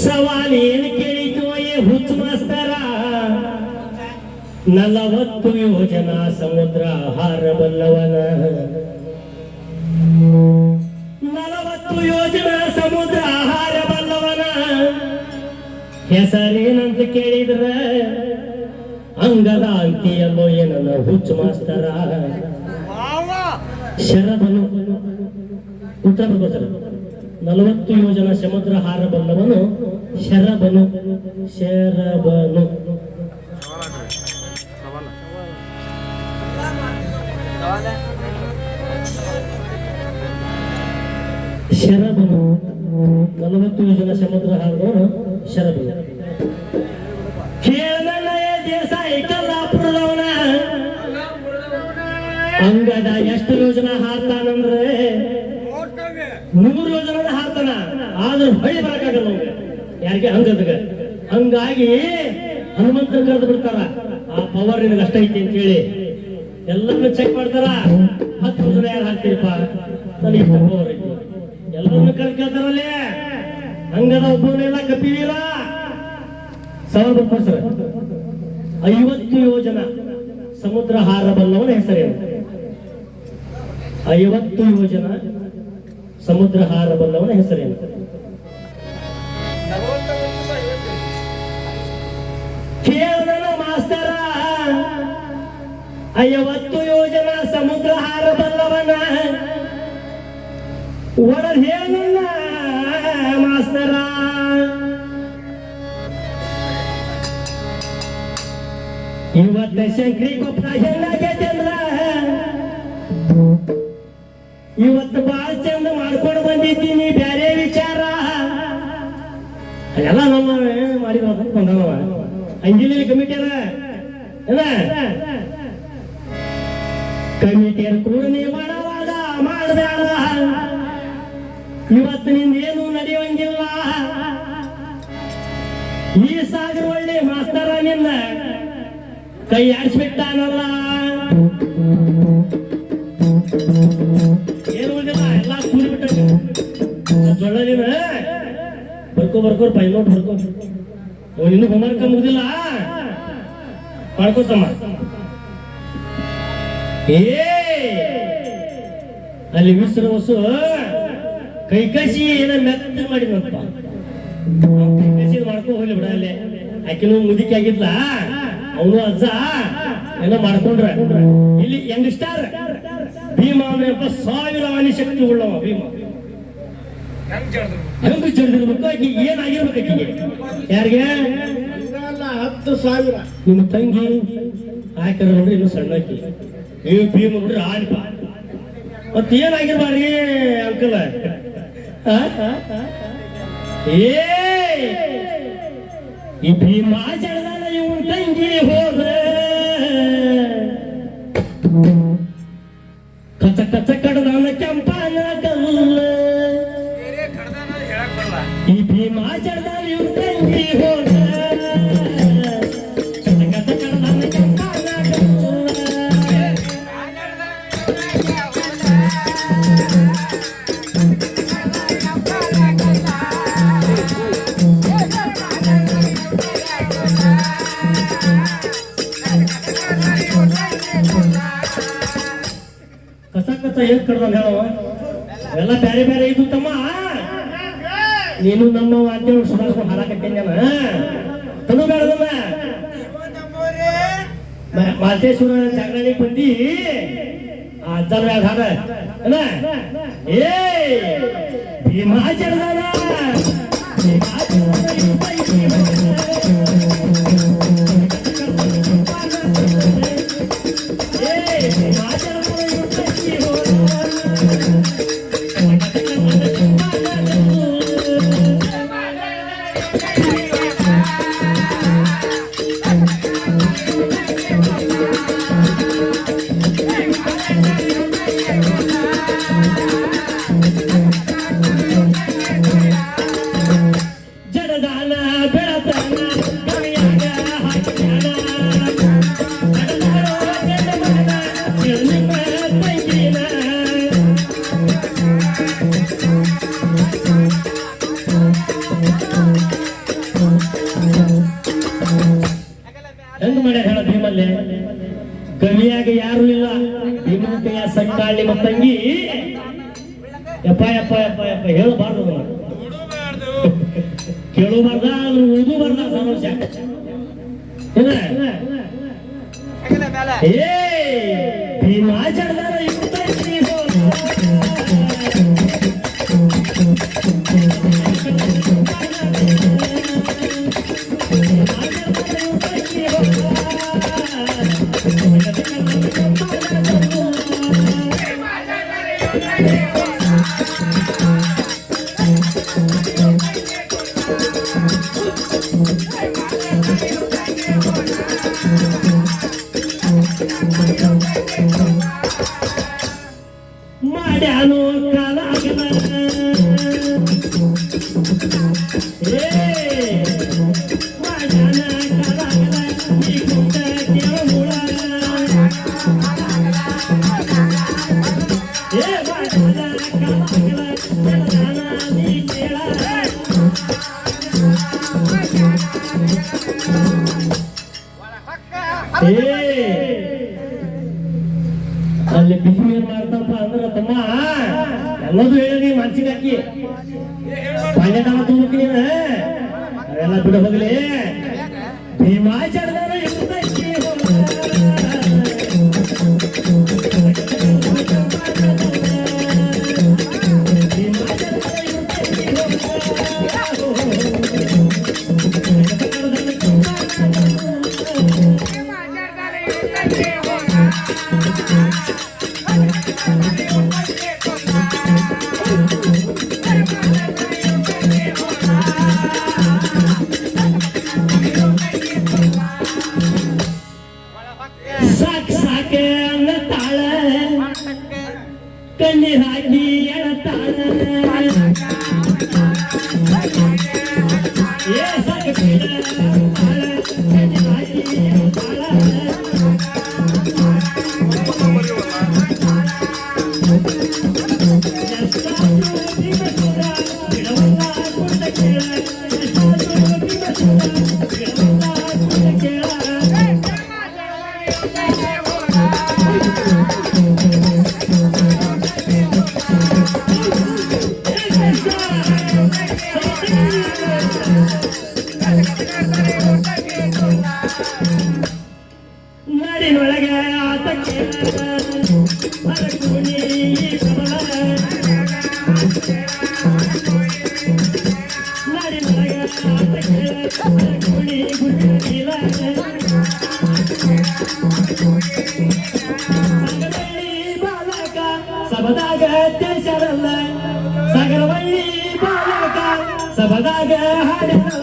ಸವಾಲ್ ಏನು ಕೇಳಿತು ಹುಚ್ಚ ಮಾಸ್ತರ 40 ಯೋಜನಾ ಸಮುದ್ರ ಹಾರಬಲ್ಲವನ 40 ಯೋಜನಾ ಸಮುದ್ರ ಹಾರಬಲ್ಲವನ ಹೆಸರೇನಂತ ಕೇಳಿದ್ರ ಅಂಗದ ಅಂತಿಯಲ್ಲೋ ಏನನ್ನ ಹುಚ್ಚ ಮಾಸ್ತರ ಶರಬನು ಉತ್ತರ ಬರ್ತಾರೆ 40 ಯೋಜನಾ ಸಮುದ್ರ ಹಾರಬಲ್ಲವನು ಶರಬನು ಶರಬನು ಶರಬನು 40 ಯೋಜನಾ ಸಮುದ್ರ ಹಾರದವನು ಶರಬನು ಕೇಳನಯ ದೇಸಾಯಿ ಕಲ್ಲಾಪುರದವನ ಅಂಗದ ಎಷ್ಟು ಯೋಜನಾ ಹಾರ್ತಾನಂದ್ರೆ 100 ಯೋಜನೆ ಹಾರ್ತಾನ ಆದ್ರೂ ಹೊಳಿ ಬರಕಾಗಲ್ಲ ಯಾರಿಗೆ ಅಂಗದಾಗ ಹಂಗಾಗಿ ಹನುಮಂತನ ಕರೆದು ಬಿಡ್ತಾರ ಆ ಪವರ್ ನಿನಗೆ ಅಷ್ಟ ಐತಿ ಅಂತ ಹೇಳಿ ಎಲ್ಲರನ್ನು ಚೆಕ್ ಮಾಡ್ತಾರ 10 ಯೋಜನೆ ಯಾರು ಹಾಕ್ತೀರಪ್ಪ ನನಗೆ ಇಷ್ಟ ಪವರ್ ಐತಿ ಎಲ್ಲರನ್ನು ಕರ್ಕೊಳ್ತಾರಲ್ಲೇ ಹಂಗದ ಒಬ್ಬನೆಲ್ಲ ಕಪಿವೀರ 50 ಯೋಜನಾ ಸಮುದ್ರ ಹಾರಬಲ್ಲವನ ಹೆಸರೇನು 50 ಯೋಜನಾ ಸಮುದ್ರ ಹಾರಬಲ್ಲವನ ಹೆಸರೇನು ಕೇಳನ ಮಾಸ್ತರ 50 ಯೋಜನಾ ಸಮುದ್ರ ಹಾರಬಲ್ಲವನ ಒಡರ್ ಹೇಳಲ್ಲ ಮಾಸ್ತರ ಇವತ್ತ ಶಂಕರಿ ಗೊಬ್ಬರ ಹೆಂಗಾಗೈತೆ ಅಂದ್ರ ಇವತ್ತು ಬಾಳ ಚಂದ ಮಾಡ್ಕೊಂಡು ಬಂದಿದ್ದೀನಿ ಬ್ಯಾರೆ ವಿಚಾರ ಎಲ್ಲ ನಮ್ಮ ಮಾಡಿದ ಬಂದವ ಅಂಜಲಿ ಕಮಿಟಿ ಅದ ಕಮಿಟಿಯ ಕೂಡ ನೀವು ಮಾಡವಾದ ಮಾಡಬೇಡ ಇವತ್ತು ನಿಂದೇನು ನಡೆಯುವಂಗಿಲ್ಲ ಈ ಸಾಗರ ಒಳ್ಳೆ ಮಾಸ್ತರ ನಿನ್ನ ಕೈ ಆಡಿಸ್ಬಿಟ್ಟಾನಲ್ಲ ಏನು ಉಳಿದಿಲ್ಲ ಎಲ್ಲ ಕೂಡಿ ಬಿಟ್ಟ ಸೊಳ್ಳಿನ ಬರ್ಕೋ ಪೈಲೋಟ್ ಬರ್ಕೋ ಇನ್ನು ಹೋಮ್ವರ್ಕ್ ಮುಗಿದಿಲ್ಲ ಮಾಡ್ಕೋತಮ್ಮ ಅಲ್ಲಿ ವಿಸ್ರ ಹೊಸು ಕೈ ಕಸಿ ಏನ ಮೆತ್ತ ಮಾಡಿದ್ನಪ್ಪ ಕೈ ಕಸಿ ಮಾಡ್ಕೊ ಹೋಗ್ಲಿ ಬಿಡ ಅಲ್ಲಿ ಆಕಿನೂ ಮುದುಕಿ ಆಗಿದ್ಲ ಅವನು ಅಜ್ಜ ಏನೋ ಮಾಡ್ಕೊಂಡ್ರ ಇಲ್ಲಿ ಯಂಗ್ ಸ್ಟಾರ್ ಭೀಮ ಅಂದ್ರೆ 1000 ಆನೆ ಶಕ್ತಿ ಉಳ್ಳವ ಭೀಮ ಹೆಂಗ್ ಚಂದಿರ್ಬೇಕು ಆಕಿ ಏನಾಗಿರ್ಬೇಕು ಆಕಿಗೆ ಯಾರಿಗೆ 10,000 ನಿಮ್ಮ ತಂಗಿ ಹಾಕಿರ ನೋಡ್ರಿ ಇನ್ನು ಸಣ್ಣಕ್ಕಿ ನೀವು ಭೀಮ ನೋಡ್ರಿ ಆಡಿಪ ಮತ್ತ ಏನಾಗಿರ್ಬಾರ್ರಿ ಅಂಕಲ್ ಈ ಭೀಮ ಜಳದಾನ ಇವನ್ ತಂಗಿ ಹೋದ ಕಚ ಕಚ ಕಡದಾನ ಕೆಂಪಾನ ಕಲ್ಲ ಈ ಭೀಮ ಜಳದಾನ ಇವನ್ ತಂಗಿ ಹೋದ ಕಚ ಕಚ ಕಡದಾನ ಕೆಂಪಾನ ಏನ್ ಕಡ್ದ ಹೇಳವ ಎಲ್ಲ ಬೇರೆ ಬೇರೆ ಇದು ತಮ್ಮ ನೀನು ನಮ್ಮ ವಾದ್ಯ ಸುಧಾರಿಸ್ಕೊಂಡು ಹಾಡಕತ್ತೇನ ತನು ಬೇಡದಲ್ಲ ಮಾಲ್ತೇಶ್ವರ ಜಾಗರಣೆ ಬಂದಿ ಆ ಅಜ್ಜನ ಮ್ಯಾಗ ಹಾಡ ಏ ಭೀಮಾ ಜಡದಾನ ನಿಮ್ಮಲ್ಲಿ ಕವಿಯಾಗ ಯಾರು ಇಲ್ಲ ಭೀಮಂತೆಯ ಸಂಗಾಳಿ ಮತ್ತಂಗಿ ಯಪ್ಪ ಯಪ್ಪ ಯಪ್ಪ ಯಪ್ಪ ಹೇಳಬಾರ್ದು ಕೇಳಬಾರ್ದ ಅದು ಓದಬಾರ್ದ ಸಮಸ್ಯೆ ಏ ಭೀಮಾಚರಣದ ಮಾಡ್ಯಾನು ಕಾಲಾಗಲ ಮಾಡ್ಯಾನ ಕಾಲಾಗಲ ಈ ಗುಡ್ಡ ಕೇಳಮೂಳ ಮಾಡ್ಯಾನ ಕಾಲಾಗಲ ಕೇಳದಾನ ನೀ ಕೇಳ ಅಲ್ಲಿ ಬಿಸಿ ಏನ್ ಮಾಡ್ತಪ್ಪ ಅಂದ್ರ ತಮ್ಮ ಎಲ್ಲದೂ ಹೇಳಿ ಮನ್ಸಿಗೆ ಹಾಕಿ ಪಾಂಡ್ಯತನ ತುಂಬಿ ನೀನ ಅವೆಲ್ಲ ಬಿಡ ಹೋಗ್ಲಿ ಭೀಮಾಚರಣದ ಯುದ್ಧಕ್ಕೆ ಸಾಕ್ ಸಾಕೆ ಅನ್ನ ತಾಳ ಕಣ್ಣಿ ಹಾಕಿ ಎಳತಾಳ ಏ ಸಾಕ ಕಣ್ಣಿ ಹಾಕಿ ಎಳತಾಳ ನಾಡಿನೊಳಗೆ ಆತಕ್ಕೆ ಅರಕುಣಿ ಕಮಲ ನಾಡಿನೊಳಗೆ ಆತಕ್ಕೆ ಅರಕುಣಿ ಗುಡ್ಡಿಲ ಸಗರವಳ್ಳಿ ಬಾಲಕ ಸಬದಾಗ ತಿಳಿಸರಲ್ಲ ಸಗರವಳ್ಳಿ ಬಾಲಕ ಸಬದಾಗ ಹಾಡಲ್ಲ